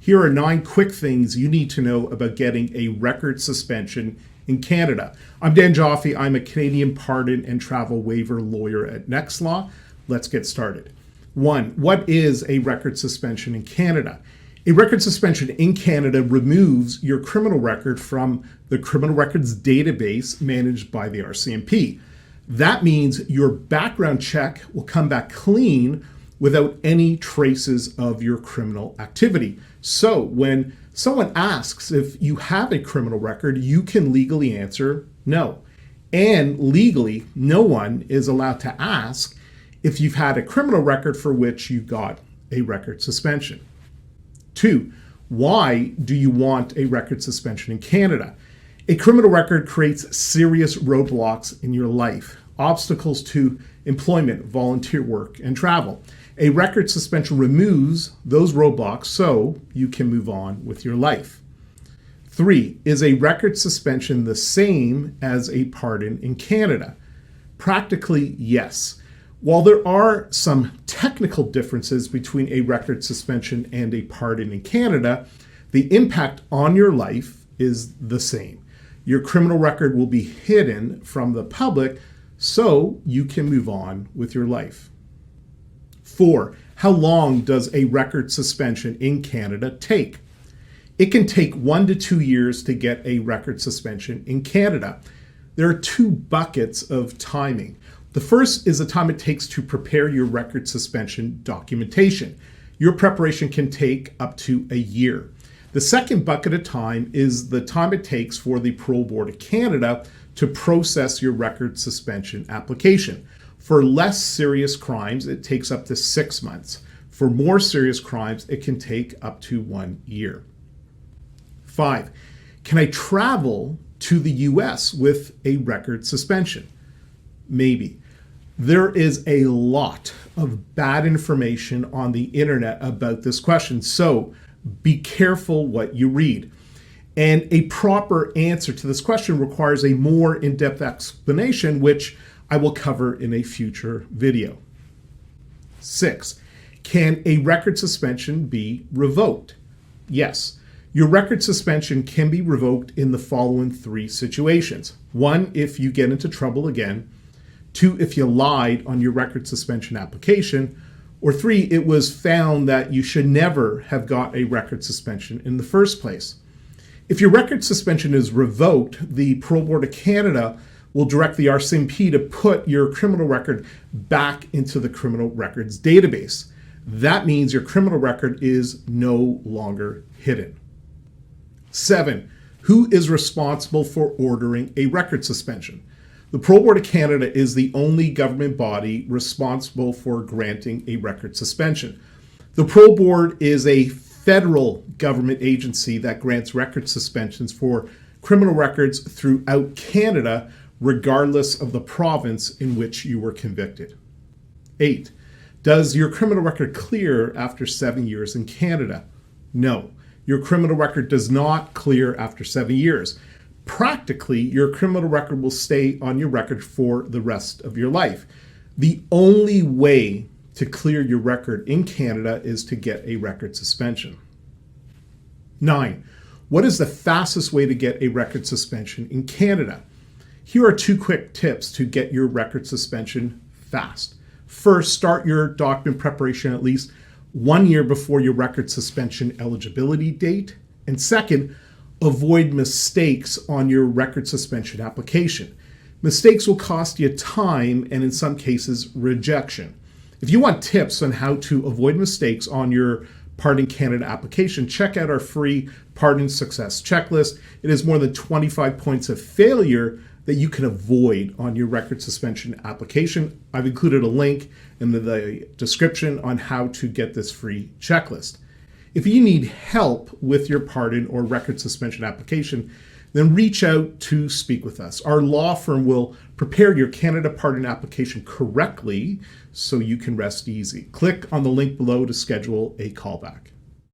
Here are 9 quick things you need to know about getting a record suspension in Canada. I'm Dan Joffe. I'm a Canadian pardon and travel waiver lawyer at NextLaw. Let's get started. 1. What is a record suspension in Canada? A record suspension in Canada removes your criminal record from the criminal records database managed by the RCMP. That means your background check will come back clean without any traces of your criminal activity. So when someone asks if you have a criminal record, you can legally answer no. And legally, no one is allowed to ask if you've had a criminal record for which you got a record suspension. 2, why do you want a record suspension in Canada? A criminal record creates serious roadblocks in your life, obstacles to employment, volunteer work, and travel. A record suspension removes those roadblocks so you can move on with your life. 3, is a record suspension the same as a pardon in Canada? Practically, yes. While there are some technical differences between a record suspension and a pardon in Canada, the impact on your life is the same. Your criminal record will be hidden from the public so you can move on with your life. 4, how long does a record suspension in Canada take? It can take 1 to 2 years to get a record suspension in Canada. There are 2 buckets of timing. The first is the time it takes to prepare your record suspension documentation. Your preparation can take up to a year. The second bucket of time is the time it takes for the Parole Board of Canada to process your record suspension application. For less serious crimes, it takes up to 6 months. For more serious crimes, it can take up to 1 year. 5, can I travel to the U.S. with a record suspension? Maybe. There is a lot of bad information on the internet about this question, so be careful what you read. And a proper answer to this question requires a more in-depth explanation, which I will cover in a future video. 6, can a record suspension be revoked? Yes. Your record suspension can be revoked in the following 3 situations. 1, if you get into trouble again. 2, if you lied on your record suspension application. Or 3, it was found that you should never have got a record suspension in the first place. If your record suspension is revoked, the Parole Board of Canada will direct the RCMP to put your criminal record back into the criminal records database. That means your criminal record is no longer hidden. 7, who is responsible for ordering a record suspension? The Parole Board of Canada is the only government body responsible for granting a record suspension. The Parole Board is a federal government agency that grants record suspensions for criminal records throughout Canada, regardless of the province in which you were convicted. 8, does your criminal record clear after 7 years in Canada? No, your criminal record does not clear after 7 years. Practically, your criminal record will stay on your record for the rest of your life. The only way to clear your record in Canada is to get a record suspension. 9, what is the fastest way to get a record suspension in Canada? Here are 2 quick tips to get your record suspension fast. First, start your document preparation at least 1 year before your record suspension eligibility date. And second, avoid mistakes on your record suspension application. Mistakes will cost you time and in some cases rejection. If you want tips on how to avoid mistakes on your Pardon Canada application, check out our free Pardon Success Checklist. It is more than 25 points of failure that you can avoid on your record suspension application. I've included a link in the description on how to get this free checklist. If you need help with your pardon or record suspension application, then reach out to speak with us. Our law firm will prepare your Canada pardon application correctly so you can rest easy. Click on the link below to schedule a callback.